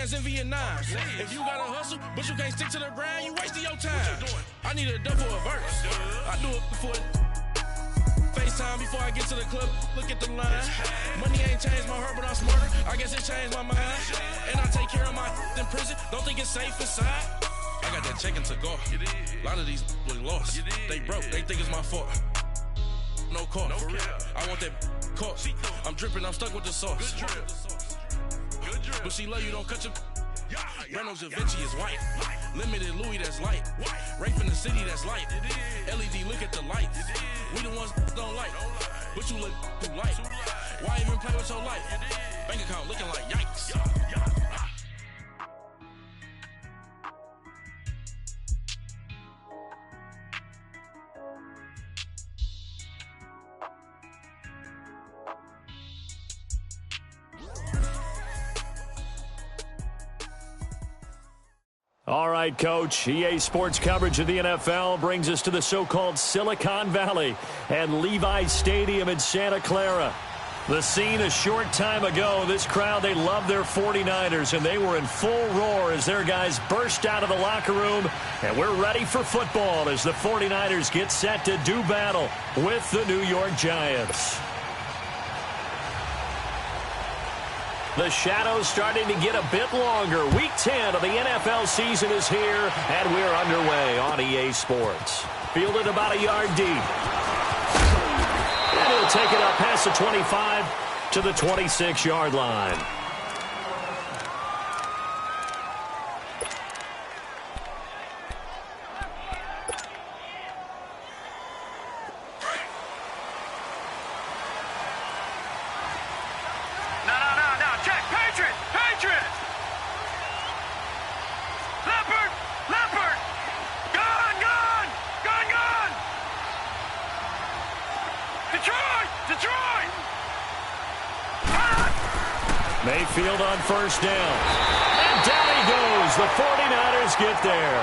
plans in Vietnam. If you gotta hustle, but you can't stick to the grind, you wasting your time. I need a double a verse. I do it for FaceTime before I get to the club. Look at the line. Money ain't changed my heart, but I'm smarter. I guess it changed my mind. And I take care of my in prison. Don't think it's safe inside. I got that check to go. A lot of these was lost. They broke. They think it's my fault. No car. For real. I want that car. I'm dripping. I'm stuck with the sauce. But she love you. Don't cut your. Reynolds Da Vinci is white. Limited Louis, that's light. Rape in the city, that's light. LED, look at the lights. We the ones don't like. But you look too light. Why even play with your life? Bank account looking like yikes. All right, Coach. EA Sports coverage of the NFL brings us to the so-called Silicon Valley and Levi's Stadium in Santa Clara. The scene a short time ago, this crowd, they love their 49ers, and they were in full roar as their guys burst out of the locker room. And we're ready for football as the 49ers get set to do battle with the New York Giants. The shadows starting to get a bit longer. Week 10 of the NFL season is here, and we're underway on EA Sports. Fielded about a yard deep. And he'll take it up past the 25 to the 26-yard line. Mayfield on first down. And down he goes. The 49ers get there.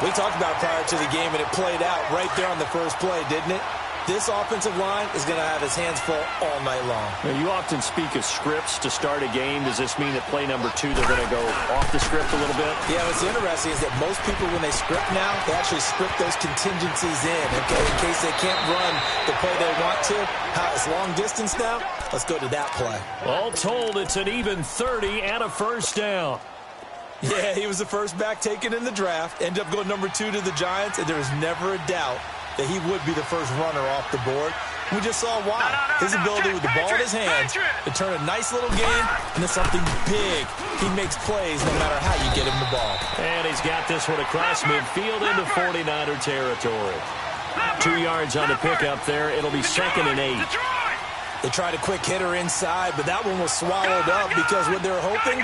We talked about prior to the game, and it played out right there on the first play, didn't it? This offensive line is going to have his hands full all night long. Now, you often speak of scripts to start a game. Does this mean that play number 2, they're going to go off the script a little bit? Yeah, what's interesting is that most people, when they script now, they actually script those contingencies in, okay, in case they can't run the play they want to. How it's long distance now? Let's go to that play. All told, it's an even 30 and a first down. Yeah, he was the first back taken in the draft. Ended up going number 2 to the Giants, and there was never a doubt that he would be the first runner off the board. We just saw why. His ability with the ball in his hands to turn a nice little game into something big. He makes plays no matter how you get him the ball. And he's got this one across midfield into 49er territory. 2 yards on the pickup there. It'll be 2nd and 8. They tried a quick hitter inside, but that one was swallowed up because what they're hoping,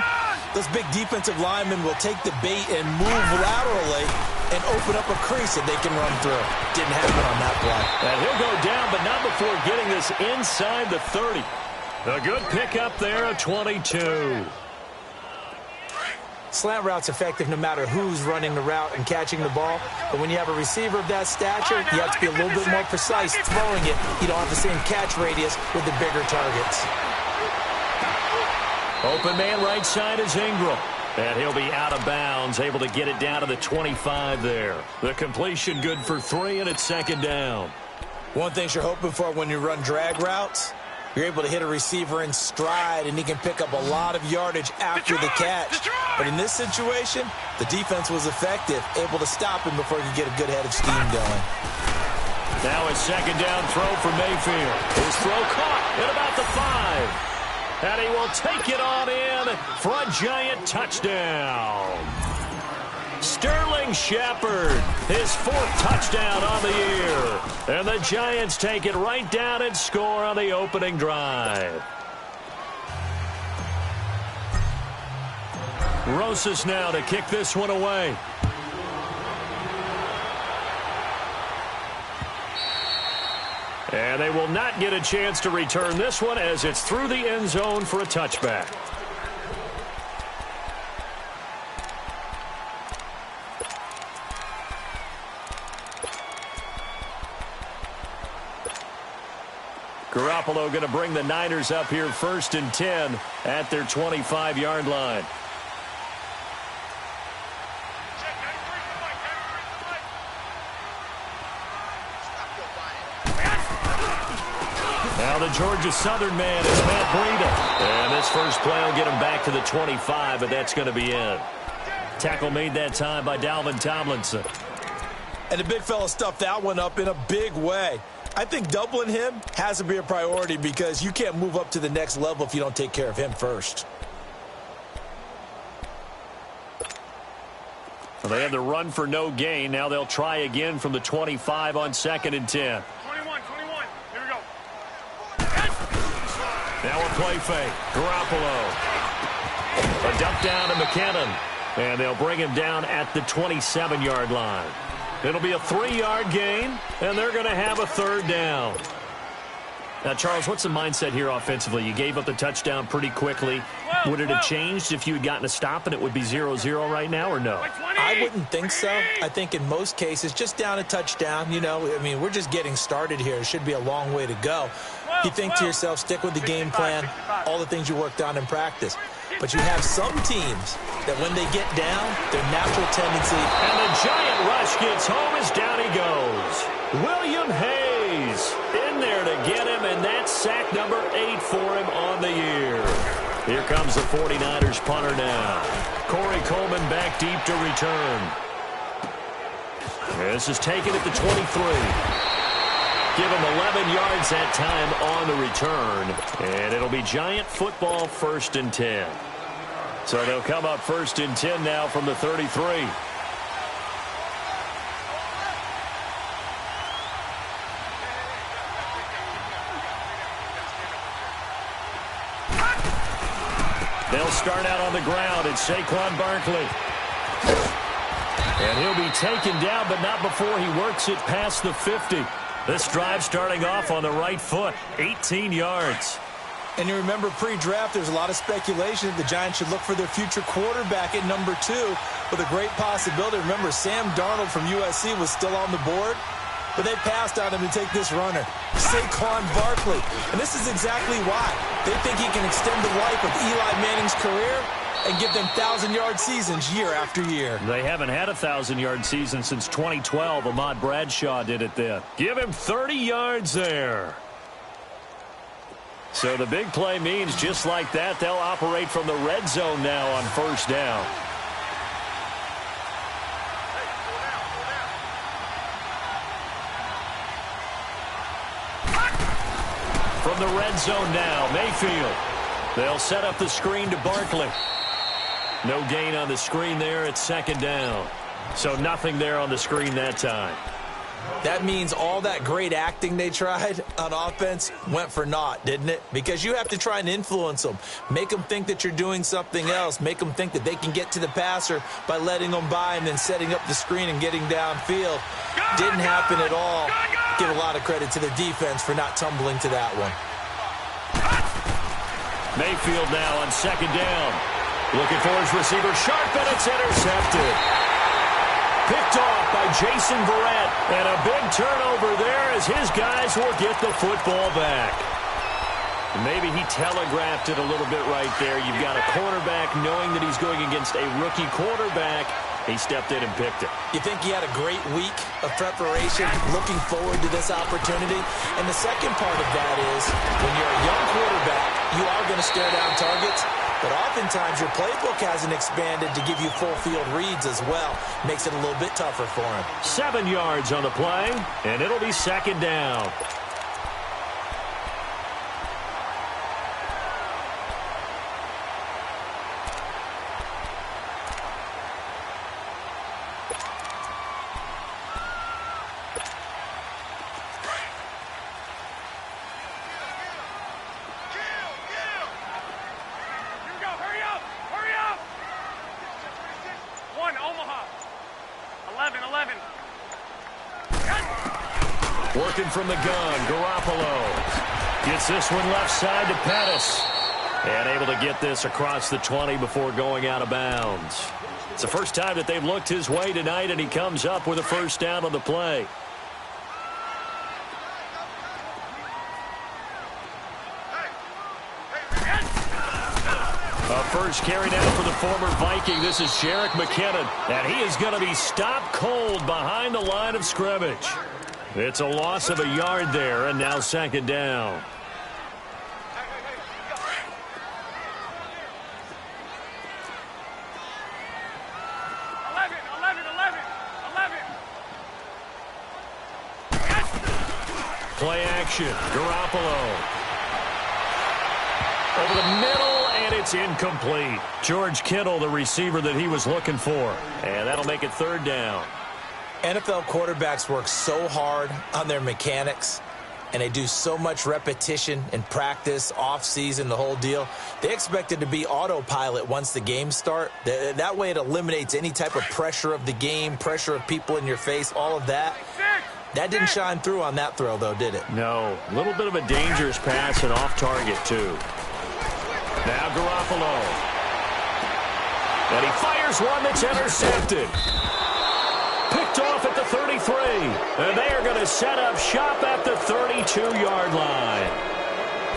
those big defensive linemen will take the bait and move laterally and open up a crease that they can run through. Didn't happen on that play. And he'll go down, but not before getting this inside the 30. A good pickup there at 22. Slant route's effective no matter who's running the route and catching the ball. But when you have a receiver of that stature, you have to be a little bit more precise throwing it. You don't have the same catch radius with the bigger targets. Open man right side is Ingram. And he'll be out of bounds, able to get it down to the 25 there. The completion good for 3, and it's 2nd down. One thing you're hoping for when you run drag routes, you're able to hit a receiver in stride, and he can pick up a lot of yardage after the catch. But in this situation, the defense was effective, able to stop him before he could get a good head of steam going. Now a 2nd down throw for Mayfield. His throw caught at about the 5. And he will take it on in for a Giant touchdown. Sterling Shepard, his 4th touchdown on the year. And the Giants take it right down and score on the opening drive. Rosas now to kick this one away. And they will not get a chance to return this one as it's through the end zone for a touchback. Garoppolo going to bring the Niners up here 1st and 10 at their 25-yard line. Now the Georgia Southern man is Matt Breida. And this first play will get him back to the 25, but that's going to be in. Tackle made that time by Dalvin Tomlinson. And the big fella stuffed that one up in a big way. I think doubling him has to be a priority because you can't move up to the next level if you don't take care of him first. Well, they had the run for no gain. Now they'll try again from the 25 on 2nd and 10. 21. Here we go. Now a play fake. Garoppolo. A dump down to McKinnon. And they'll bring him down at the 27-yard line. It'll be a 3-yard gain, and they're going to have a 3rd down. Now, Charles, what's the mindset here offensively? You gave up the touchdown pretty quickly. Would it have changed if you had gotten a stop and it would be 0-0 right now, or no? I wouldn't think so. I think in most cases, just down a touchdown, you know, I mean, we're just getting started here. It should be a long way to go. You think to yourself, stick with the game plan, all the things you worked on in practice. But you have some teams that when they get down, their natural tendency. And the giant rush gets home as down he goes. William Hayes in there to get him, and that's sack number 8 for him on the year. Here comes the 49ers punter now. Corey Coleman back deep to return. This is taken at the 23. Give him 11 yards that time on the return. And it'll be Giant football 1st and 10. So they'll come up 1st and 10 now from the 33. They'll start out on the ground. It's Saquon Barkley. And he'll be taken down, but not before he works it past the 50. This drive starting off on the right foot, 18 yards. And you remember pre-draft, there's a lot of speculation that the Giants should look for their future quarterback at number 2 with a great possibility. Remember, Sam Darnold from USC was still on the board, but they passed on him to take this runner, Saquon Barkley. And this is exactly why. They think he can extend the life of Eli Manning's career and give them 1,000-yard seasons year after year. They haven't had a 1,000-yard season since 2012. Ahmad Bradshaw did it then. Give him 30 yards there. So the big play means just like that, they'll operate from the red zone now on 1st down. From the red zone now, Mayfield. They'll set up the screen to Barkley. No gain on the screen there. It's 2nd down. So nothing there on the screen that time. That means all that great acting they tried on offense went for naught, didn't it? Because you have to try and influence them. Make them think that you're doing something else. Make them think that they can get to the passer by letting them by and then setting up the screen and getting downfield. Didn't happen at all. Give a lot of credit to the defense for not tumbling to that one. Mayfield now on 2nd down. Looking for his receiver sharp, and it's intercepted. Picked off by Jason Verrett. And a big turnover there as his guys will get the football back. Maybe he telegraphed it a little bit right there. You've got a quarterback knowing that he's going against a rookie quarterback. He stepped in and picked it. You think he had a great week of preparation, looking forward to this opportunity? And the second part of that is, when you're a young quarterback, you are going to stare down targets. But oftentimes your playbook hasn't expanded to give you full field reads as well. Makes it a little bit tougher for him. 7 yards on the play, and it'll be 2nd down. Working from the gun, Garoppolo gets this one left side to Pettis. And able to get this across the 20 before going out of bounds. It's the first time that they've looked his way tonight, and he comes up with a 1st down on the play. A first carry now for the former Viking. This is Jerick McKinnon, and he is going to be stopped cold behind the line of scrimmage. It's a loss of a yard there, and now 2nd down. Play action. Garoppolo. Over the middle, and it's incomplete. George Kittle, the receiver that he was looking for. And that'll make it third down. NFL quarterbacks work so hard on their mechanics, and they do so much repetition in practice, off-season, the whole deal. They expect it to be autopilot once the games start. That way it eliminates any type of pressure of the game, pressure of people in your face, all of that. That didn't shine through on that throw, though, did it? No. A little bit of a dangerous pass and off target, too. Now Garoppolo. And he fires one that's intercepted. Picked off at the 33. And they are going to set up shop at the 32-yard line.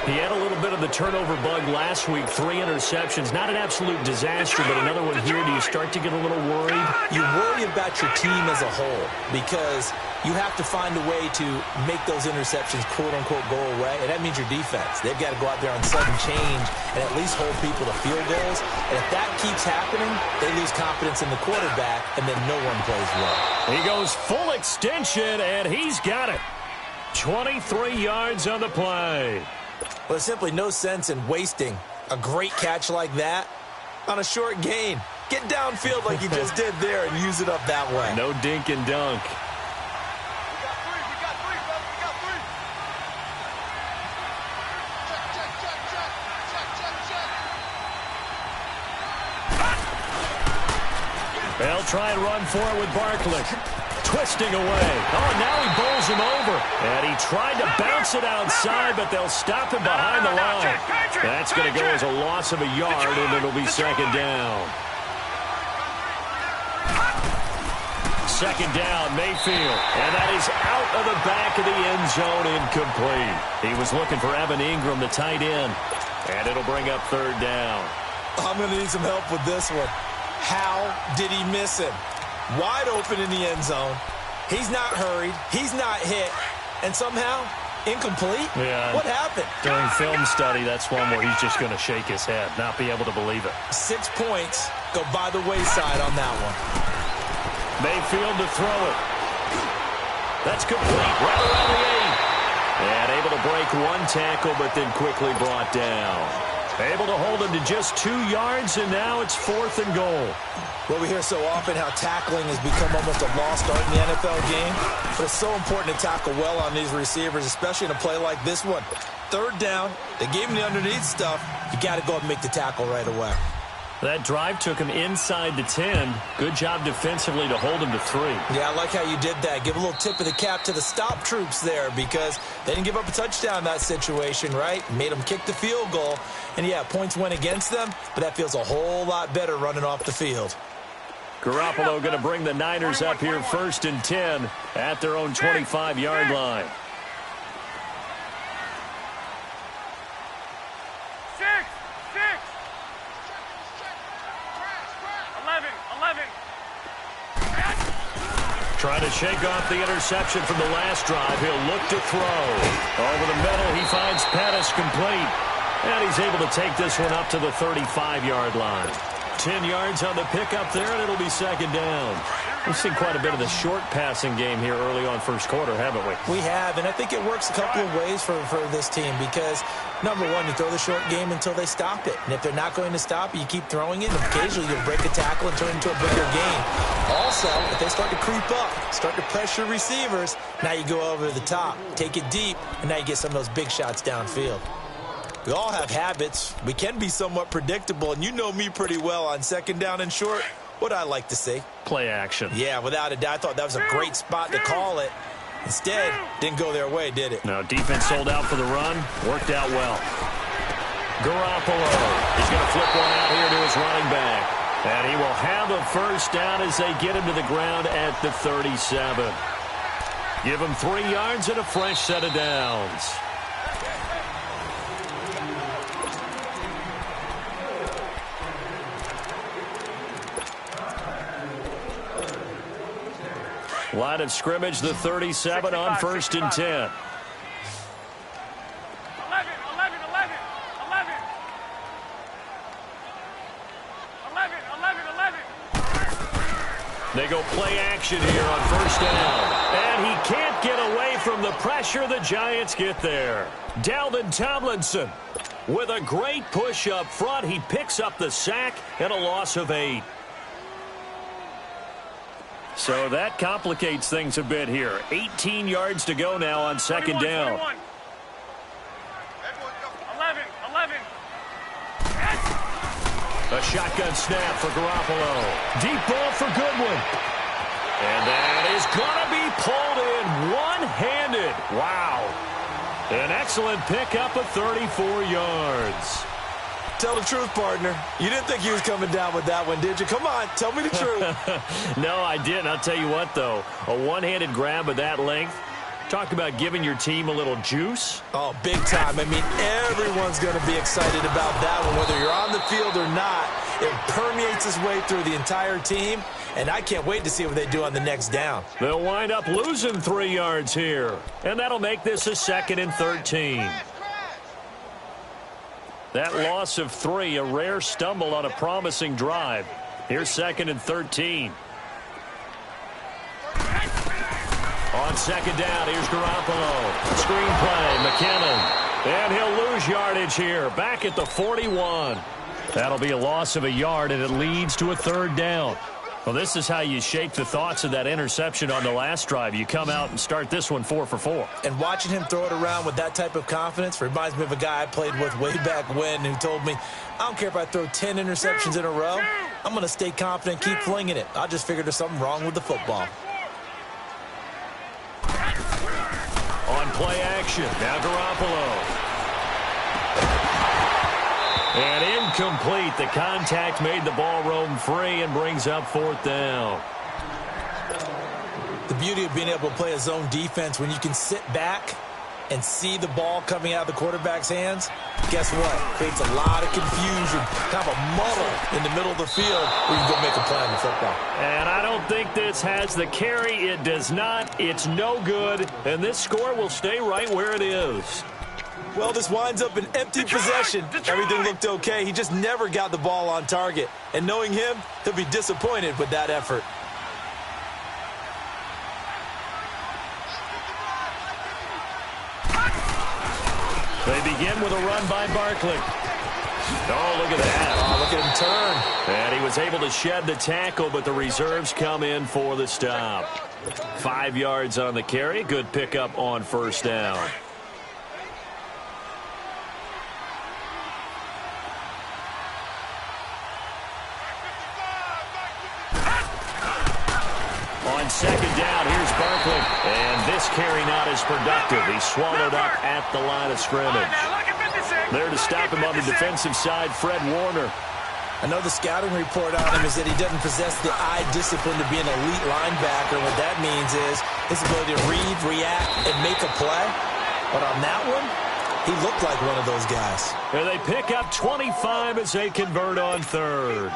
He had a little bit of the turnover bug last week, 3 interceptions. Not an absolute disaster, but another one here. Do you start to get a little worried? You worry about your team as a whole because you have to find a way to make those interceptions, quote-unquote, go away, and that means your defense. They've got to go out there on sudden change and at least hold people to field goals. And if that keeps happening, they lose confidence in the quarterback, and then no one plays well. He goes full extension, and he's got it. 23 yards on the play. Well, there's simply no sense in wasting a great catch like that on a short gain. Get downfield like you just did there and use it up that way. No dink and dunk. They'll try and run for it with Barkley. Twisting away. Oh, now he bowls him over. And he tried to bounce it outside, but they'll stop him behind the line. That's going to go as a loss of a yard, and it'll be second down. Second down, Mayfield. And that is out of the back of the end zone, incomplete. He was looking for Evan Ingram, the tight end. And it'll bring up third down. I'm going to need some help with this one. How did he miss him? Wide open in the end zone. He's not hurried. He's not hit. And somehow, incomplete? Yeah. What happened? During film study, that's one where he's just going to shake his head, not be able to believe it. 6 points go by the wayside on that one. Mayfield to throw it. That's complete. Right around the 8. And able to break one tackle, but then quickly brought down. Able to hold him to just 2 yards, and now it's 4th and goal. Well, we hear so often how tackling has become almost a lost art in the NFL game. But it's so important to tackle well on these receivers, especially in a play like this one. Third down, they gave him the underneath stuff. You got to go and make the tackle right away. That drive took him inside the 10. Good job defensively to hold him to 3. Yeah, I like how you did that. Give a little tip of the cap to the stop troops there because they didn't give up a touchdown in that situation, right? Made them kick the field goal. And, yeah, points went against them, but that feels a whole lot better running off the field. Garoppolo going to bring the Niners up here 1st and 10 at their own 25-yard line. 11. Trying to shake off the interception from the last drive. He'll look to throw. Over the middle, he finds Pettis complete. And he's able to take this one up to the 35-yard line. 10 yards on the pickup there, and it'll be second down. We've seen quite a bit of the short passing game here early on first quarter, haven't we? We have, and I think it works a couple of ways for this team because, number one, you throw the short game until they stop it. And if they're not going to stop it, you keep throwing it, and occasionally you'll break a tackle and turn it into a bigger game. Also, if they start to creep up, start to pressure receivers, now you go over the top, take it deep, and now you get some of those big shots downfield. We all have habits. We can be somewhat predictable, and you know me pretty well on second down and short. What I like to see. Play action. Yeah, without a doubt. I thought that was a great spot to call it. Instead, didn't go their way, did it? No, defense sold out for the run. Worked out well. Garoppolo. He's going to flip one out here to his running back. And he will have a first down as they get him to the ground at the 37. Give him 3 yards and a fresh set of downs. Line of scrimmage, the 37 on 1st and 10. 11. They go play action here on 1st down. And he can't get away from the pressure the Giants get there. Dalvin Tomlinson with a great push up front. He picks up the sack and a loss of 8. So that complicates things a bit here. 18 yards to go now on second down. 21. 11. A shotgun snap for Garoppolo. Deep ball for Goodwin. And that is going to be pulled in one-handed. Wow. An excellent pickup of 34 yards. Tell the truth, partner. You didn't think he was coming down with that one, did you? Come on, tell me the truth. No, I didn't. I'll tell you what, though. A one-handed grab of that length. Talk about giving your team a little juice. Oh, big time. I mean, everyone's going to be excited about that one, whether you're on the field or not. It permeates its way through the entire team, and I can't wait to see what they do on the next down. They'll wind up losing 3 yards here, and that'll make this a 2nd and 13. That loss of 3, a rare stumble on a promising drive. Here's 2nd and 13. On second down, here's Garoppolo. Screenplay, McKinnon. And he'll lose yardage here, back at the 41. That'll be a loss of a yard, and it leads to a 3rd down. Well, this is how you shake the thoughts of that interception on the last drive. You come out and start this one 4 for 4. And watching him throw it around with that type of confidence reminds me of a guy I played with way back when who told me, I don't care if I throw 10 interceptions in a row. I'm going to stay confident, keep flinging it. I just figured there's something wrong with the football. On play action, now Garoppolo. And incomplete. The contact made the ball roam free and brings up 4th down. The beauty of being able to play a zone defense when you can sit back and see the ball coming out of the quarterback's hands, guess what? Creates a lot of confusion, kind of a muddle in the middle of the field where you can go make a play on the football. And I don't think this has the carry. It does not. It's no good. And this score will stay right where it is. Well, this winds up an empty possession. Everything looked okay. He just never got the ball on target. And knowing him, he'll be disappointed with that effort. They begin with a run by Barkley. Oh, look at that. Oh, look at him turn. And he was able to shed the tackle, but the reserves come in for the stop. 5 yards on the carry. Good pickup on 1st down. On second down, here's Barkley. And this carry not as productive. He's swallowed up at the line of scrimmage. There to stop him on the defensive side, Fred Warner. I know the scouting report on him is that he doesn't possess the eye discipline to be an elite linebacker. What that means is his ability to read, react, and make a play. But on that one, he looked like one of those guys. And they pick up 25 as they convert on 3rd.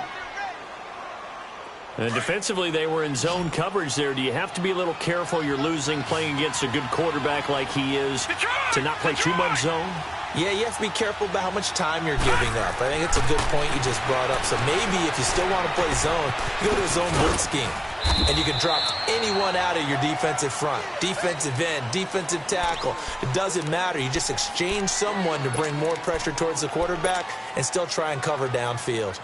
And defensively, they were in zone coverage there. Do you have to be a little careful? You're losing playing against a good quarterback like he is to not play too much zone? Yeah, you have to be careful about how much time you're giving up. I think it's a good point you just brought up. So maybe if you still want to play zone, you go to a zone blitz scheme. And you can drop anyone out of your defensive front. Defensive end, defensive tackle. It doesn't matter. You just exchange someone to bring more pressure towards the quarterback and still try and cover downfield.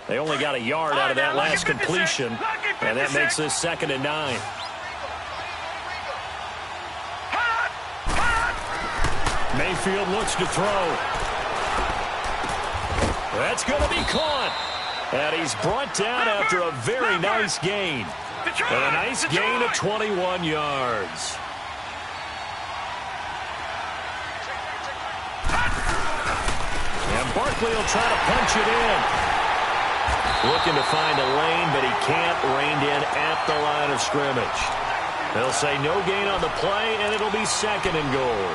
They only got a yard out of that last completion, and that makes this 2nd and 9. Mayfield looks to throw. That's going to be caught. And he's brought down after a very nice gain. And a nice gain of 21 yards. And Barkley will try to punch it in. Looking to find a lane, but he can't. Reined in at the line of scrimmage. They'll say no gain on the play, and it'll be 2nd and goal.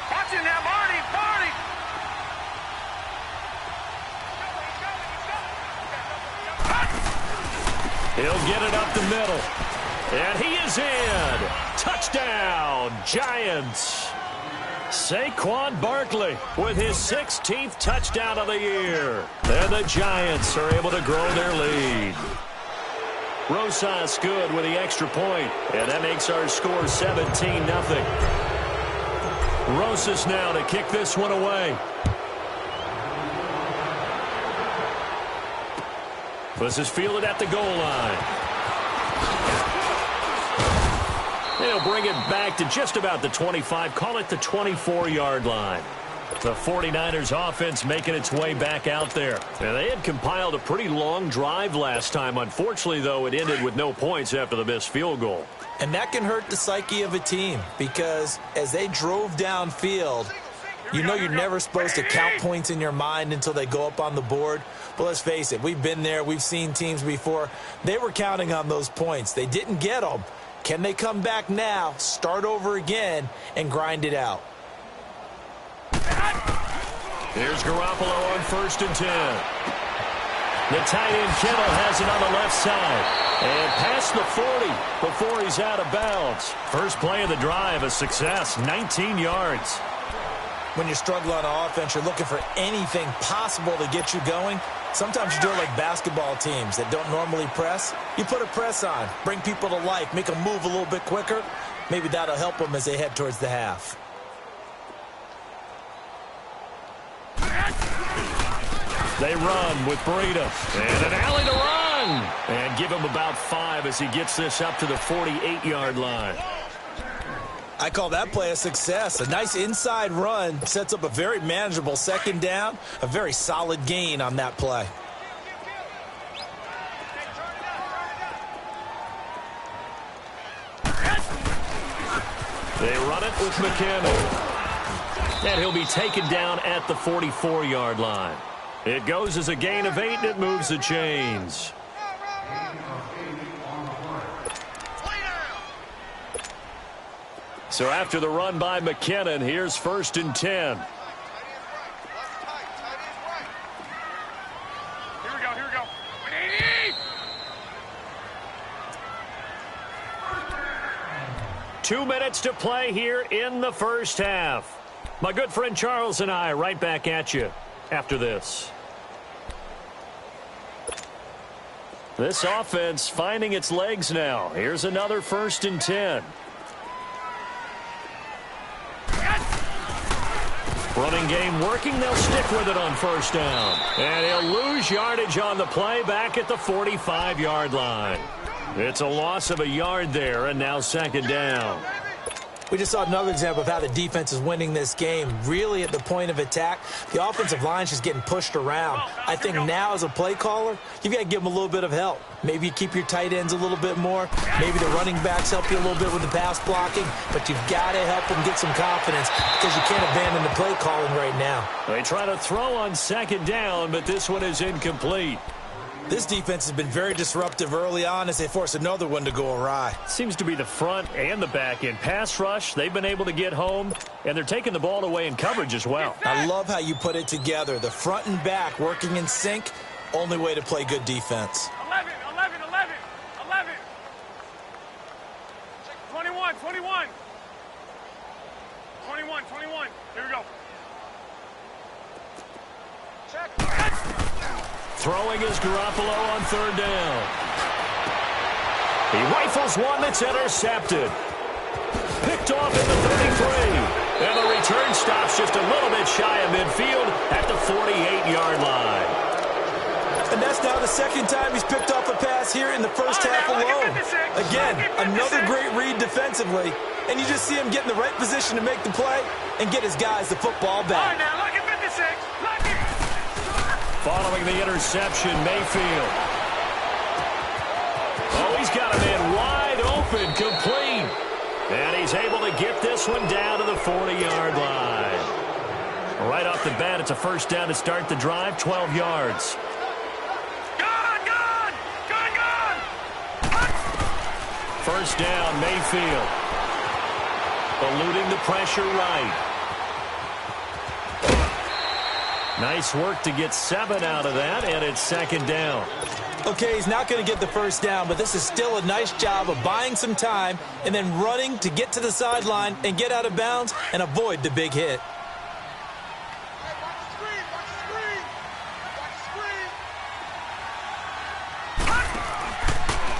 Watching that, Marty! He'll get it up the middle. And he is in. Touchdown, Giants. Saquon Barkley with his 16th touchdown of the year. And the Giants are able to grow their lead. Rosas good with the extra point, and that makes our score 17-0. Rosas now to kick this one away. This is fielded at the goal line. They'll bring it back to just about the 25, call it the 24-yard line. The 49ers offense making its way back out there. And they had compiled a pretty long drive last time. Unfortunately, though, it ended with no points after the missed field goal. And that can hurt the psyche of a team because as they drove downfield, you know you're never supposed to count points in your mind until they go up on the board. But let's face it, we've been there. We've seen teams before. They were counting on those points. They didn't get them. Can they come back now, start over again, and grind it out? Here's Garoppolo on 1st and 10. The tight end Kittle has it on the left side. And past the 40 before he's out of bounds. First play of the drive, a success, 19 yards. When you struggle on offense, you're looking for anything possible to get you going. Sometimes you do it like basketball teams that don't normally press. You put a press on, bring people to life, make them move a little bit quicker. Maybe that'll help them as they head towards the half. They run with Breida. And an alley to run. And give him about 5 as he gets this up to the 48-yard line. I call that play a success. A nice inside run sets up a very manageable second down. A very solid gain on that play. They run it with McKinnon. And he'll be taken down at the 44-yard line. It goes as a gain of 8, and it moves the chains. So after the run by McKinnon, here's 1st and 10. Here we go, here we go. 180! 2 minutes to play here in the first half. My good friend Charles and I right back at you after this. This offense finding its legs now. Here's another 1st and 10. Running game working. They'll stick with it on 1st down. And he'll lose yardage on the play back at the 45-yard line. It's a loss of a yard there, and now 2nd down. We just saw another example of how the defense is winning this game. Really at the point of attack, the offensive line is just getting pushed around. I think now as a play caller, you've got to give them a little bit of help. Maybe you keep your tight ends a little bit more. Maybe the running backs help you a little bit with the pass blocking. But you've got to help them get some confidence because you can't abandon the play calling right now. They try to throw on 2nd down, but this one is incomplete. This defense has been very disruptive early on as they force another one to go awry. Seems to be the front and the back end. Pass rush, they've been able to get home, and they're taking the ball away in coverage as well. I love how you put it together. The front and back working in sync, only way to play good defense. 11, 11, 11, 11. 21, 21. 21, 21. Here we go. Check. Throwing is Garoppolo on 3rd down. He rifles one that's intercepted. Picked off at the 33. And the return stops just a little bit shy of midfield at the 48-yard line. And that's now the 2nd time he's picked off a pass here in the first half alone. Again, another great read defensively. And you just see him get in the right position to make the play and get his guys the football back. All right, now, look at 56. Look at. Following the interception, Mayfield. Oh, he's got a man wide open, complete. And he's able to get this one down to the 40-yard line. Right off the bat, it's a 1st down to start the drive, 12 yards. Gone, gone, gone, gone. 1st down, Mayfield. Eluding the pressure right. Nice work to get 7 out of that, and it's 2nd down. Okay, he's not going to get the first down, but this is still a nice job of buying some time and then running to get to the sideline and get out of bounds and avoid the big hit.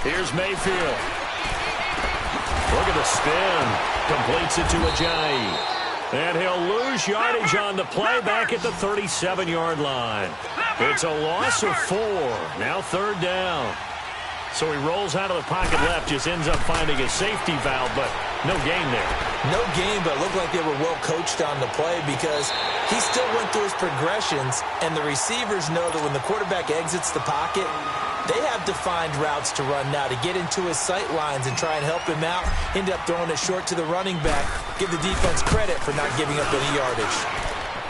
Here's Mayfield. Look at the spin. Completes it to Ajayi. And he'll lose yardage on the play back at the 37-yard line. It's a loss of 4. Now 3rd down. So he rolls out of the pocket left, just ends up finding a safety valve, but no gain there. No gain, but it looked like they were well coached on the play because he still went through his progressions, and the receivers know that when the quarterback exits the pocket, they have defined routes to run now to get into his sight lines and try and help him out. End up throwing it short to the running back. Give the defense credit for not giving up any yardage.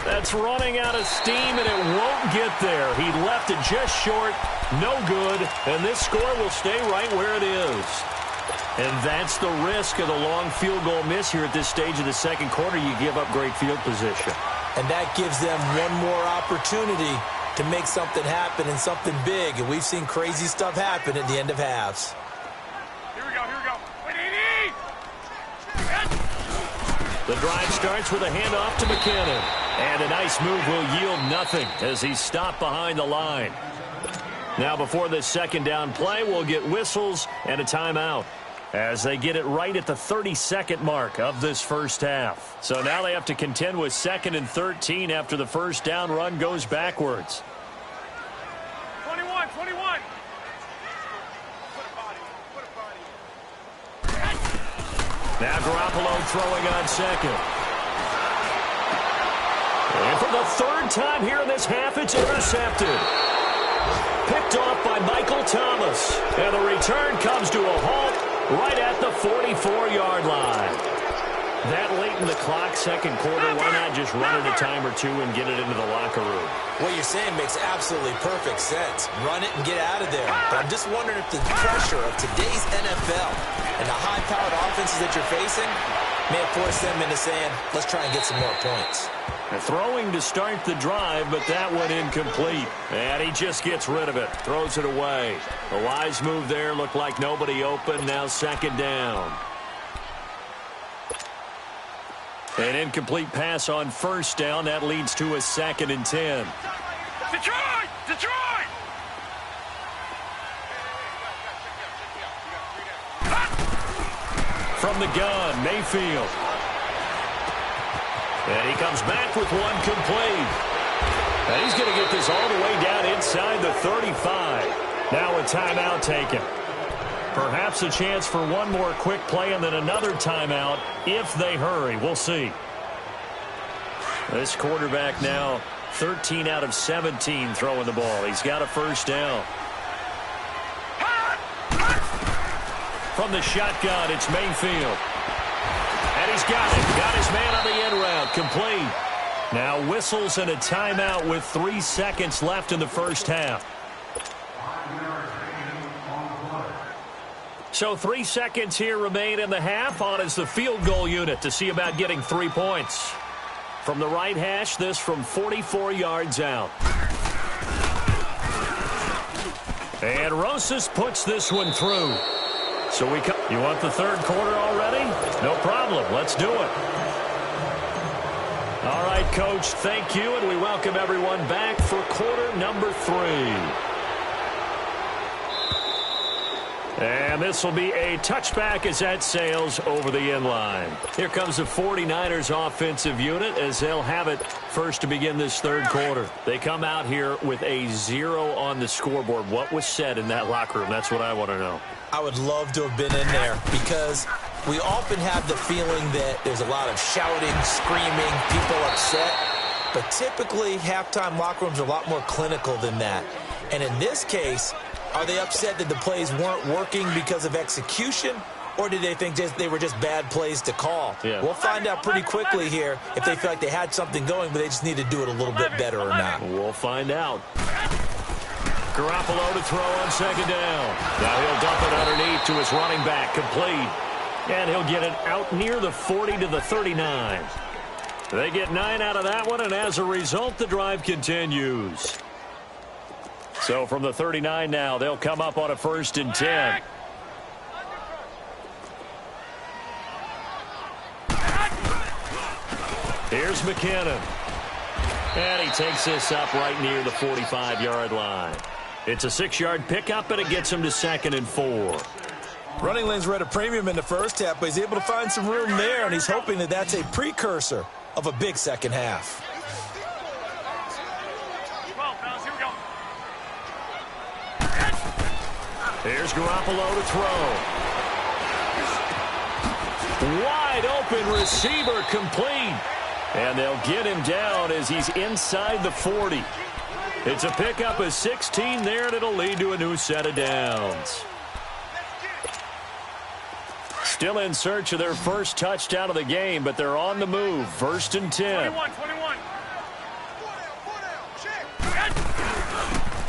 That's running out of steam, and it won't get there. He left it just short, no good, and this score will stay right where it is. And that's the risk of the long field goal miss here at this stage of the second quarter. You give up great field position. And that gives them one more opportunity to make something happen and something big. And we've seen crazy stuff happen at the end of halves. Here we go, here we go. The drive starts with a handoff to McKinnon. And a nice move will yield nothing as he's stopped behind the line. Now before this second down play, we'll get whistles and a timeout as they get it right at the 32nd mark of this first half. So now they have to contend with 2nd and 13 after the first down run goes backwards. 21. Now Garoppolo throwing on second. And for the 3rd time here in this half, it's intercepted. Picked off by Michael Thomas. And the return comes to a halt right at the 44-yard line. That late in the clock, second quarter, why not just run it a time or two and get it into the locker room? What you're saying makes absolutely perfect sense. Run it and get out of there. But I'm just wondering if the pressure of today's NFL and the high-powered offenses that you're facing may have forced them into saying, let's try and get some more points. Throwing to start the drive, but that went incomplete. And he just gets rid of it, throws it away. A wise move there, looked like nobody open, now 2nd down. An incomplete pass on 1st down, that leads to a 2nd and 10. Detroit! From the gun, Mayfield. And he comes back with one complete. And he's going to get this all the way down inside the 35. Now a timeout taken. Perhaps a chance for one more quick play and then another timeout if they hurry. We'll see. This quarterback now 13 out of 17 throwing the ball. He's got a 1st down. From the shotgun, it's Mayfield. And he's got it. Got his man on the end route. Complete. Now whistles and a timeout with 3 seconds left in the first half. So 3 seconds here remain in the half. On is the field goal unit to see about getting 3 points. From the right hash, this from 44 yards out. And Rosas puts this one through. So you want the 3rd quarter already? No problem. Let's do it. All right, Coach, thank you, and we welcome everyone back for quarter number 3. And this will be a touchback as that sails over the end line. Here comes the 49ers offensive unit as they'll have it first to begin this 3rd quarter. They come out here with a 0 on the scoreboard. What was said in that locker room? That's what I want to know. I would love to have been in there because we often have the feeling that there's a lot of shouting, screaming, people upset. But typically, halftime locker rooms are a lot more clinical than that. And in this case, are they upset that the plays weren't working because of execution, or did they think they were just bad plays to call? Yeah. We'll find out pretty quickly here if they feel like they had something going, but they just need to do it a little bit better or not. We'll find out. Garoppolo to throw on 2nd down. Now he'll dump it underneath to his running back, complete. And he'll get it out near the 40 to the 39. They get 9 out of that one, and as a result, the drive continues. So from the 39 now, they'll come up on a 1st and 10. Here's McKinnon. And he takes this up right near the 45-yard line. It's a 6-yard pickup, and it gets him to 2nd and 4. Running lanes were at a premium in the first half, but he's able to find some room there, and he's hoping that that's a precursor of a big second half. 12, fellas, here we go. Here's Garoppolo to throw. Wide open receiver complete. And they'll get him down as he's inside the 40. It's a pickup of 16 there, and it'll lead to a new set of downs. Still in search of their first touchdown of the game, but they're on the move. 1st and 10. 21.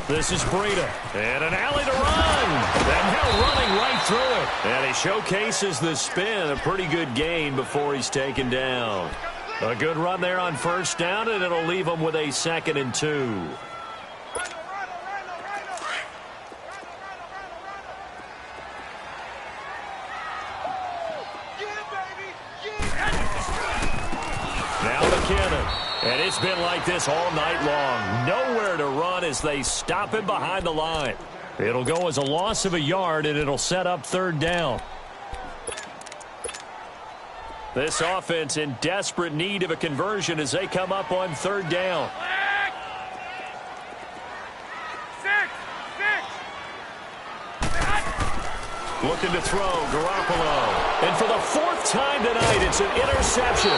This is Breida. And an alley to run. And now running right through it. And he showcases the spin. A pretty good gain before he's taken down. A good run there on 1st down, and it'll leave him with a 2nd and 2. Now McKinnon. And it's been like this all night long. Nowhere to run as they stop him behind the line. It'll go as a loss of a yard, and it'll set up 3rd down. This offense in desperate need of a conversion as they come up on 3rd down. 6. Looking to throw, Garoppolo. And for the 4th time tonight, it's an interception.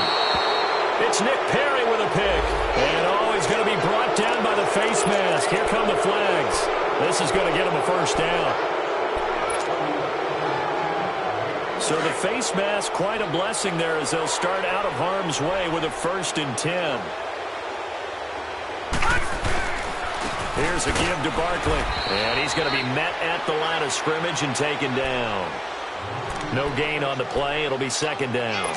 It's Nick Perry with a pick. And he's going to be brought down by the face mask. Here come the flags. This is going to get him a 1st down. So the face mask, quite a blessing there as they'll start out of harm's way with a 1st and 10. Here's a give to Barkley. And he's going to be met at the line of scrimmage and taken down. No gain on the play. It'll be 2nd down.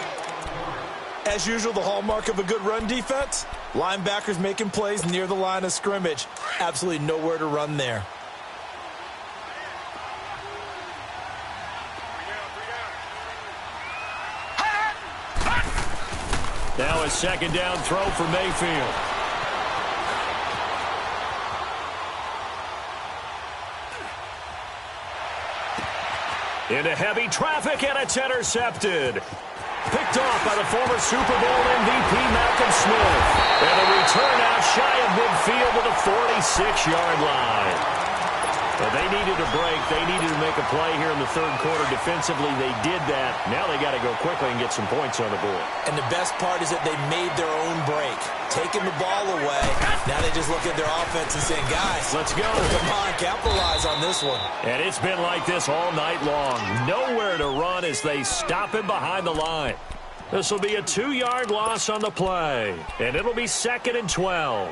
As usual, the hallmark of a good run defense, linebackers making plays near the line of scrimmage. Absolutely nowhere to run there. Now a 2nd down throw for Mayfield. Into heavy traffic, and it's intercepted. Picked off by the former Super Bowl MVP Malcolm Smith. And a return out shy of midfield to the 46-yard line. Well, they needed a break. They needed to make a play here in the 3rd quarter. Defensively, they did that. Now they got to go quickly and get some points on the board. And the best part is that they made their own break. Taking the ball away. Now they just look at their offense and saying, guys, let's go. Come on, capitalize on this one. And it's been like this all night long. Nowhere to run as they stop him behind the line. This will be a 2-yard loss on the play. And it'll be 2nd and 12.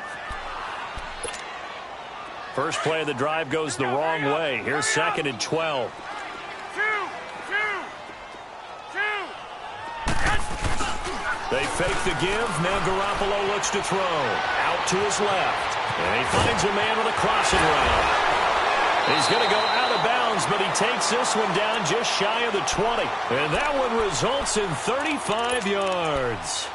First play of the drive goes the wrong way. Here's 2nd and 12. They fake the give. Now Garoppolo looks to throw. Out to his left. And he finds a man with a crossing route. He's going to go out of bounds, but he takes this one down just shy of the 20. And that one results in 35 yards.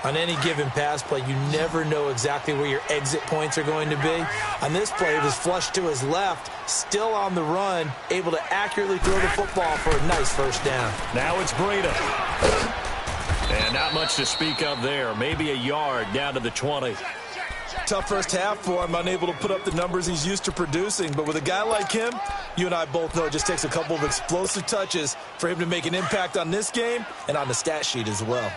On any given pass play, you never know exactly where your exit points are going to be. On this play, it was flushed to his left, still on the run, able to accurately throw the football for a nice 1st down. Now it's Breida. And not much to speak of there. Maybe a yard down to the 20. Tough first half for him, unable to put up the numbers he's used to producing. But with a guy like him, you and I both know it just takes a couple of explosive touches for him to make an impact on this game and on the stat sheet as well.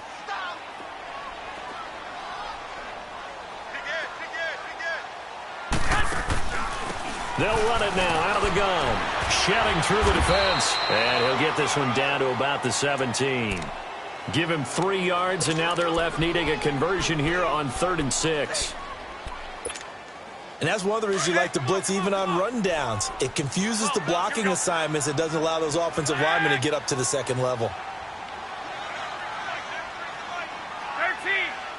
They'll run it now out of the gun. Shedding through the defense. And he'll get this one down to about the 17. Give him 3 yards, and now they're left needing a conversion here on 3rd and 6. And that's one of the reasons you like to blitz even on run downs. It confuses the blocking assignments. It doesn't allow those offensive linemen to get up to the 2nd level.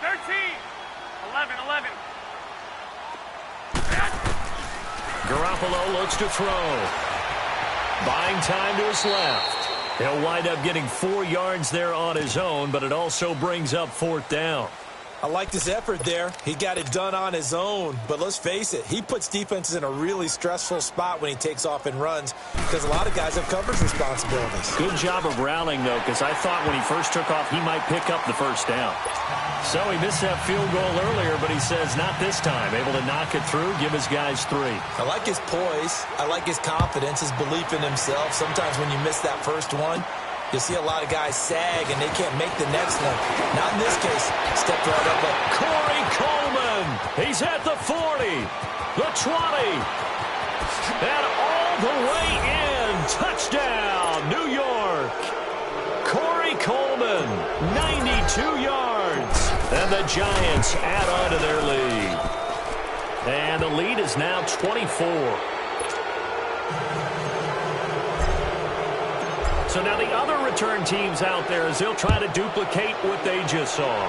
13, 11. looks to throw. Buying time to his left. He'll wind up getting 4 yards there on his own, but it also brings up 4th down. I liked his effort there. He got it done on his own. But let's face it, he puts defenses in a really stressful spot when he takes off and runs because a lot of guys have coverage responsibilities. Good job of rallying, though, because I thought when he first took off, he might pick up the first down. So he missed that field goal earlier, but he says not this time. Able to knock it through, give his guys 3. I like his poise. I like his confidence, his belief in himself. Sometimes when you miss that first one, you'll see a lot of guys sag, and they can't make the next one. Not in this case. Stepped right up. Corey Coleman. He's at the 40, the 20, and all the way in. Touchdown, New York. Corey Coleman, 92 yards. And the Giants add on to their lead. And the lead is now 24. So now the other return teams out there as they'll try to duplicate what they just saw.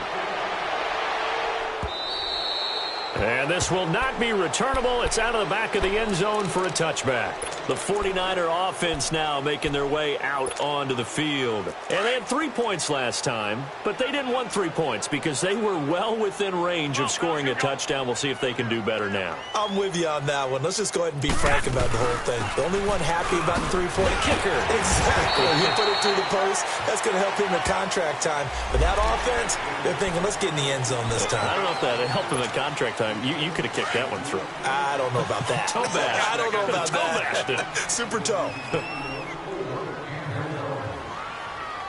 And this will not be returnable. It's out of the back of the end zone for a touchback. The 49er offense now making their way out onto the field. And they had 3 points last time, but they didn't want 3 points because they were well within range of scoring a touchdown. We'll see if they can do better now. I'm with you on that one. Let's just go ahead and be frank about the whole thing. The only one happy about the three-point kicker. Exactly. You put it through the post, that's going to help him in contract time. But that offense, they're thinking, let's get in the end zone this time. I don't know if that helped him in contract time. You could have kicked that one through. I don't know about that. Toe bash. I don't know about toe that. Bashed it. Super toe.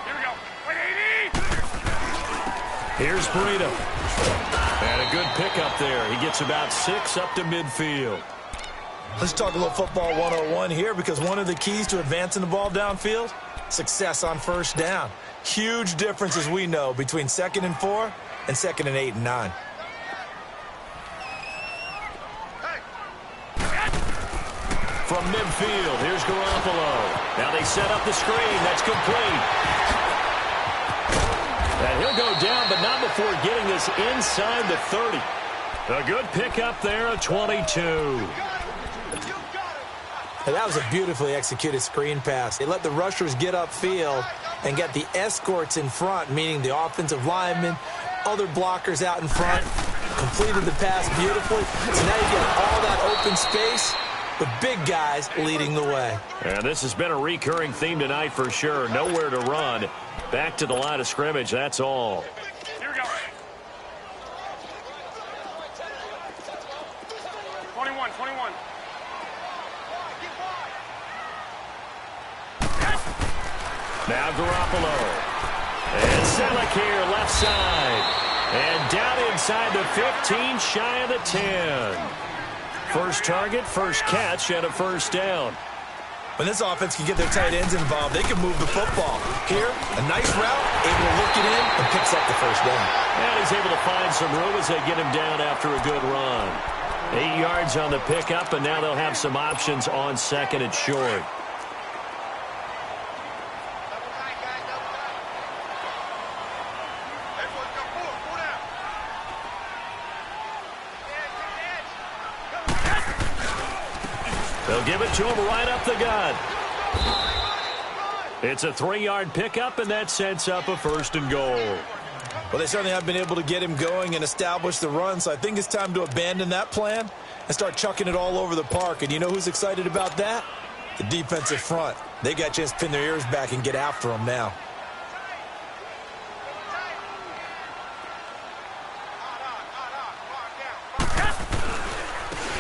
Here we go. Wait, 80! Here's Breida. And a good pickup there. He gets about 6 up to midfield. Let's talk a little football 101 here because one of the keys to advancing the ball downfield, success on first down. Huge difference, as we know, between 2nd and 4 and 2nd and 8 and 9. From midfield, here's Garoppolo. Now they set up the screen. That's complete. And he'll go down, but not before getting this inside the 30. A good pickup there, a 22. And that was a beautifully executed screen pass. They let the rushers get upfield and get the escorts in front, meaning the offensive linemen, other blockers out in front, completed the pass beautifully. So now you get all that open space. The big guys leading the way. And this has been a recurring theme tonight for sure. Nowhere to run. Back to the line of scrimmage, that's all. Here we go. 21, 21. Now Garoppolo. And Selleck here, left side. And down inside the 15, shy of the 10. First target, first catch, and a first down. When this offense can get their tight ends involved, they can move the football. Here, a nice route, able to look it in, and picks up the first down. And he's able to find some room as they get him down after a good run. 8 yards on the pickup, and now they'll have some options on 2nd and short. They'll give it to him right up the gut. It's a 3-yard pickup, and that sets up a 1st and goal. Well, they certainly have been able to get him going and establish the run, so I think it's time to abandon that plan and start chucking it all over the park. And you know who's excited about that? The defensive front. They got a chance to pin their ears back and get after him now.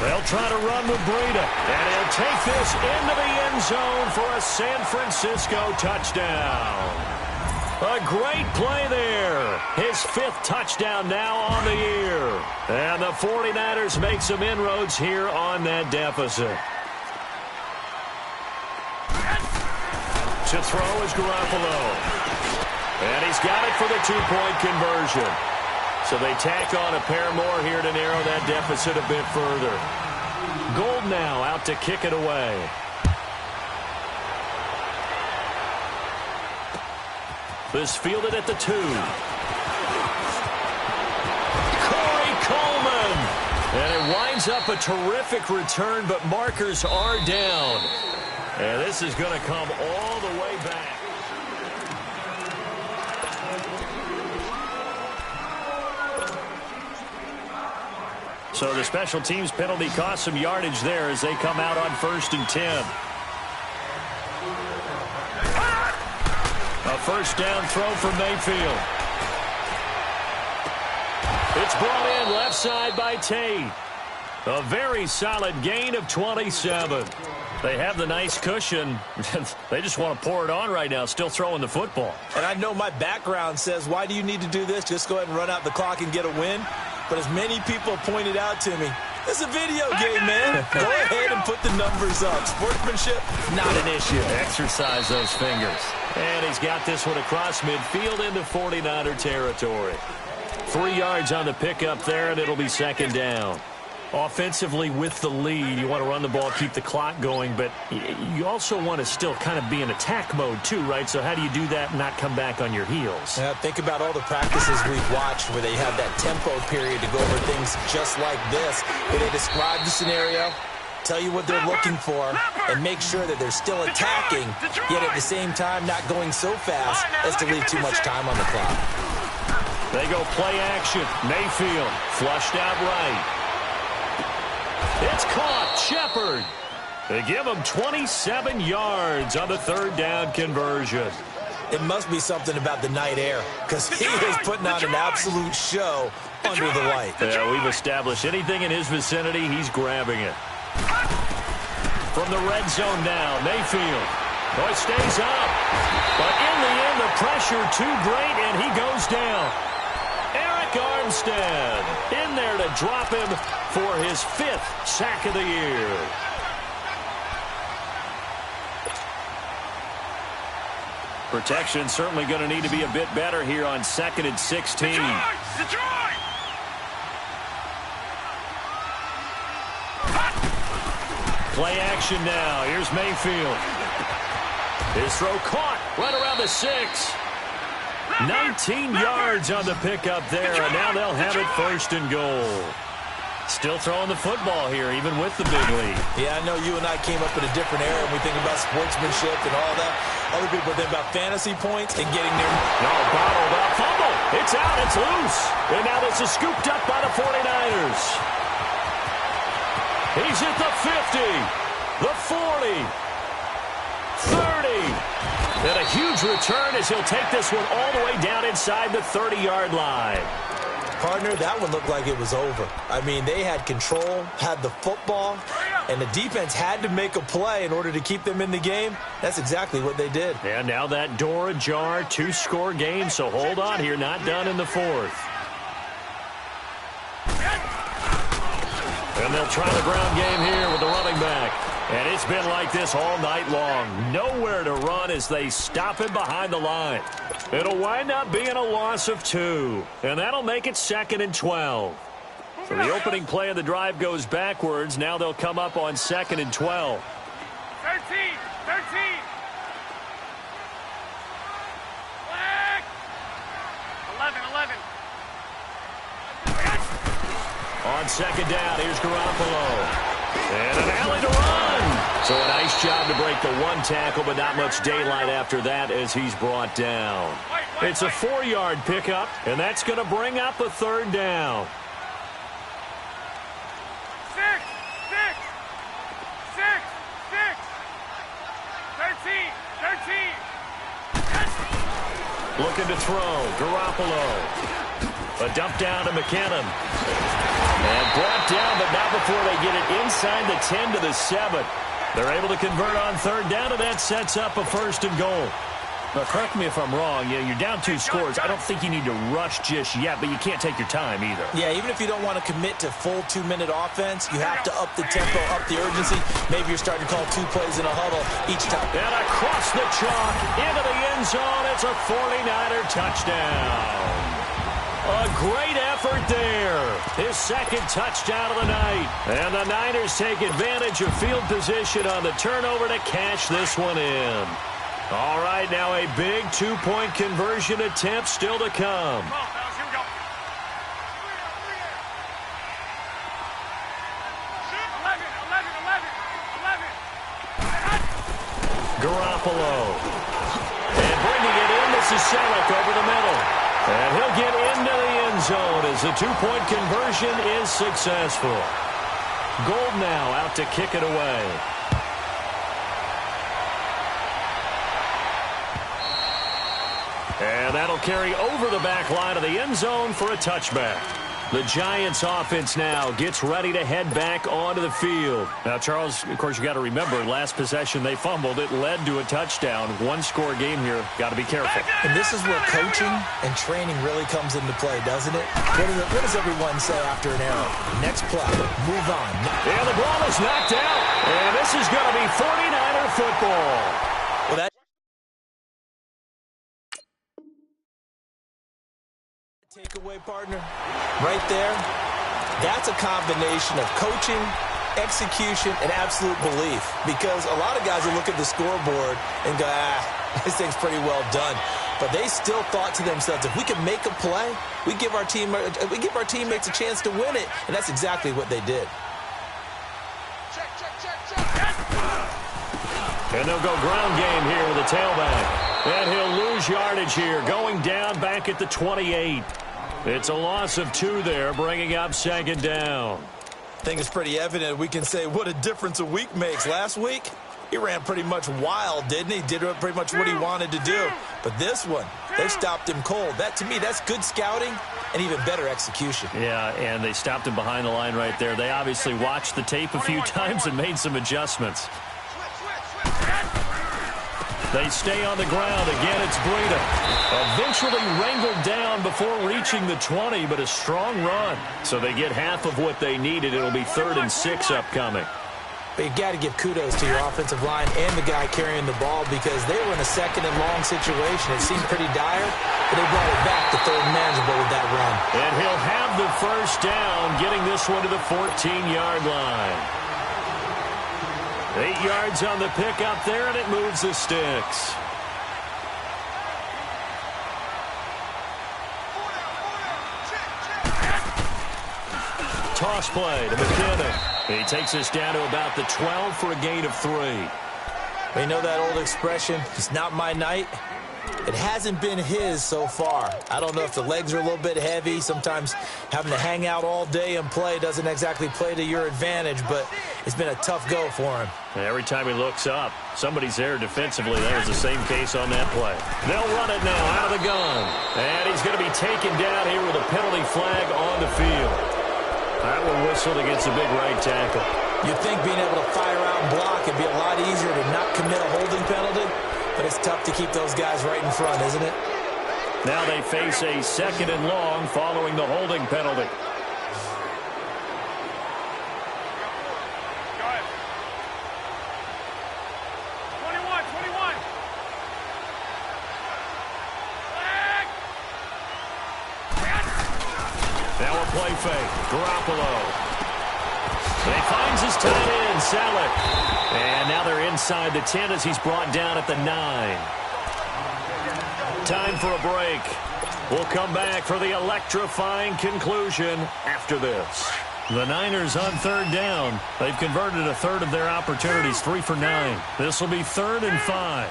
They'll try to run with Breida, and he'll take this into the end zone for a San Francisco touchdown. A great play there. His 5th touchdown now on the year. And the 49ers make some inroads here on that deficit. To throw is Garoppolo. And he's got it for the 2-point conversion. So they tack on a pair more here to narrow that deficit a bit further. Gold now out to kick it away. This fielded at the 2. Corey Coleman. And it winds gives up a terrific return, but markers are down. And this is going to come all the way back. So the special teams penalty cost some yardage there as they come out on 1st and 10. A first down throw for Mayfield. It's brought in left side by Tate. A very solid gain of 27. They have the nice cushion. They just want to pour it on right now, still throwing the football. And I know my background says, why do you need to do this? Just go ahead and run out the clock and get a win. But as many people pointed out to me, it's a video game, man. Go ahead and put the numbers up. Sportsmanship, not an issue. Exercise those fingers. And he's got this one across midfield into 49er territory. 3 yards on the pickup there, and it'll be 2nd down. Offensively with the lead, you want to run the ball, keep the clock going, but you also want to still kind of be in attack mode too, right? So how do you do that and not come back on your heels? Yeah, think about all the practices we've watched where they have that tempo period to go over things just like this, where they describe the scenario, tell you what they're looking for, and make sure that they're still attacking, yet at the same time not going so fast as to leave too much time on the clock. They go play action. Mayfield flushed out right. It's caught. Shepard. They give him 27 yards on the 3rd down conversion. It must be something about the night air, because he is putting on an absolute show under the light. Yeah, we've established anything in his vicinity, he's grabbing it. From the red zone now, Mayfield. Oh, it stays up. But in the end, the pressure too great, and he goes down. Armstead in there to drop him for his 5th sack of the year. Protection certainly going to need to be a bit better here on 2nd and 16. Detroit! Play action now. Here's Mayfield. His throw caught right around the 6. 19 yards on the pickup there, and now they'll have it 1st and goal. Still throwing the football here, even with the big lead. Yeah, I know you and I came up in a different era, and we think about sportsmanship and all that. Other people think about fantasy points and getting there. No, bottled up. Fumble. It's out. It's loose. And now this is scooped up by the 49ers. He's at the 50, the 40, 30. And a huge return as he'll take this one all the way down inside the 30-yard line. Partner, that one looked like it was over. I mean, they had control, had the football, and the defense had to make a play in order to keep them in the game. That's exactly what they did. And now that door ajar, 2-score game, so hold on here, not done in the 4th. And they'll try the ground game here with the running back. And it's been like this all night long. Nowhere to run as they stop him behind the line. It'll wind up being a loss of 2. And that'll make it 2nd and 12. So the opening play of the drive goes backwards. Now they'll come up on 2nd and 12. 13! Flag! 11. On 2nd down, here's Garoppolo. And an alley to run. So a nice job to break the 1 tackle, but not much daylight after that as he's brought down. It's a 4-yard pickup, and that's going to bring up a 3rd down. 6! 13! Looking to throw. Garoppolo. A dump down to McKinnon. And brought down, but not before they get it inside the 10 to the 7. They're able to convert on 3rd down, and that sets up a 1st and goal. Now, correct me if I'm wrong. You're down 2 scores. I don't think you need to rush just yet, but you can't take your time either. Yeah, even if you don't want to commit to full 2-minute offense, you have to up the tempo, up the urgency. Maybe you're starting to call 2 plays in a huddle each time. And across the chalk, into the end zone, it's a 49er touchdown. A great effort there. His 2nd touchdown of the night. And the Niners take advantage of field position on the turnover to cash this one in. All right, now a big 2-point conversion attempt still to come. Come on, fellas, here we go. Garoppolo. And bringing it in, this is Selleck over the middle. And he'll get into the end zone as the two-point conversion is successful. Gold now out to kick it away. And that'll carry over the back line of the end zone for a touchback. The Giants offense now gets ready to head back onto the field. Now, Charles, of course, you got to remember, last possession they fumbled. It led to a touchdown. One-score game here. Got to be careful. And this is where coaching and training really comes into play, doesn't it? What does everyone say after an error? Next play. Move on. And the ball is knocked out. And this is going to be 49er football. Well, that takeaway, partner, right there, that's a combination of coaching, execution, and absolute belief. Because a lot of guys will look at the scoreboard and go, this thing's pretty well done. But they still thought to themselves, if we can make a play, we give our teammates a chance to win it. And that's exactly what they did. And they'll go ground game here with the tailback. And he'll lose yardage here, going down back at the 28. It's a loss of 2 there, bringing up second down. I think it's pretty evident. We can say what a difference a week makes. Last week, he ran pretty much wild, didn't he? Did pretty much what he wanted to do. But this one, they stopped him cold. That, to me, that's good scouting and even better execution. Yeah, and they stopped him behind the line right there. They obviously watched the tape a few times and made some adjustments. They stay on the ground. Again, it's Breida. Eventually wrangled down before reaching the 20, but a strong run. So they get half of what they needed. It'll be 3rd and 6 upcoming. But you got to give kudos to your offensive line and the guy carrying the ball because they were in a 2nd and long situation. It seemed pretty dire, but they brought it back to 3rd and manageable with that run. And he'll have the first down, getting this one to the 14-yard line. 8 yards on the pickup there, and it moves the sticks. Toss play to McKinnon. He takes us down to about the 12 for a gain of 3. We know that old expression, it's not my night. It hasn't been his so far. I don't know if the legs are a little bit heavy. Sometimes having to hang out all day and play doesn't exactly play to your advantage, but it's been a tough go for him. Every time he looks up, somebody's there defensively. That was the same case on that play. They'll run it now out of the gun. And he's going to be taken down here with a penalty flag on the field. That one whistled against a big right tackle. You'd think being able to fire out and block would be a lot easier to not commit a holding penalty. But it's tough to keep those guys right in front, isn't it? Now they face a 2nd and long following the holding penalty. Go ahead. 21. Now a play fake. Garoppolo. He finds his tight end, Selleck. And now they're inside the 10 as he's brought down at the 9. Time for a break. We'll come back for the electrifying conclusion after this. The Niners on 3rd down. They've converted a 1/3 of their opportunities, 3 for 9. This will be 3rd and 5.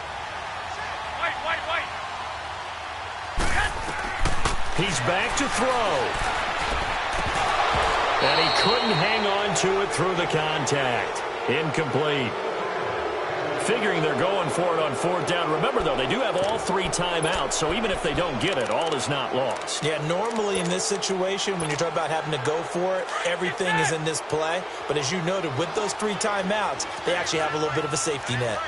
Wait. He's back to throw. And he couldn't hang on to it through the contact. Incomplete. Figuring they're going for it on 4th down. Remember, though, they do have all 3 timeouts, so even if they don't get it, all is not lost. Yeah, normally in this situation, when you're talking about having to go for it, everything is in this play. But as you noted, with those 3 timeouts, they actually have a little bit of a safety net.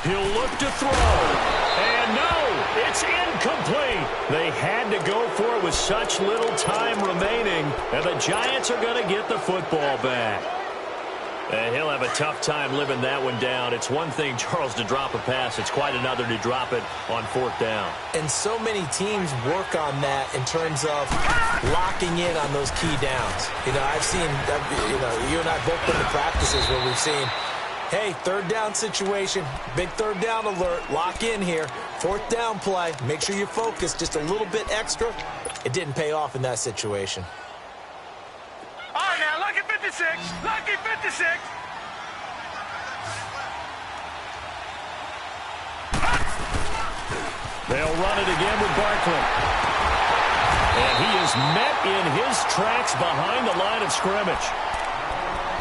He'll look to throw. And no, it's incomplete. They had to go for it with such little time remaining. And the Giants are going to get the football back. And he'll have a tough time living that one down. It's one thing, Charles, to drop a pass. It's quite another to drop it on 4th down. And so many teams work on that in terms of locking in on those key downs. You know, I've seen, you and I both been to practices where we've seen Hey, third down situation. Big third down alert. Lock in here. Fourth down play. Make sure you focus just a little bit extra. It didn't pay off in that situation. All right, now, lucky 56. Lucky 56. They'll run it again with Barkley. And he is met in his tracks behind the line of scrimmage.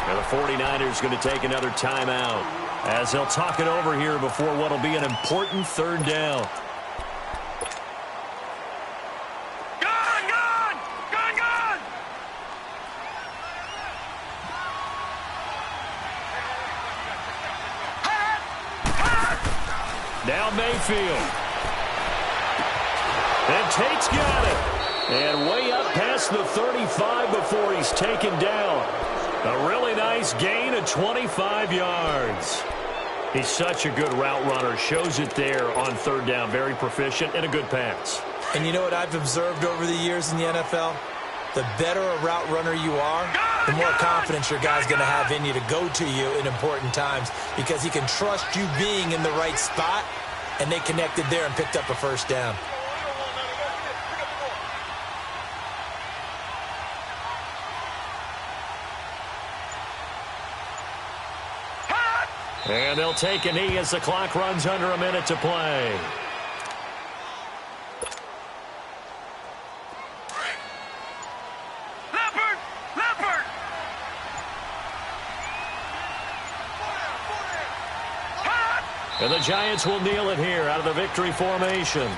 And the 49ers going to take another timeout as they'll talk it over here before what will be an important third down. Now Mayfield. And Tate's got it. And way up past the 35 before he's taken down. A really nice gain of 25 yards. He's such a good route runner. Shows it there on third down. Very proficient and a good pass. And you know what I've observed over the years in the NFL? The better a route runner you are, the more confidence your guy's going to have in you to go to you in important times because he can trust you being in the right spot, and they connected there and picked up a first down. And they'll take a knee as the clock runs under a minute to play. And the Giants will kneel it here out of the victory formation.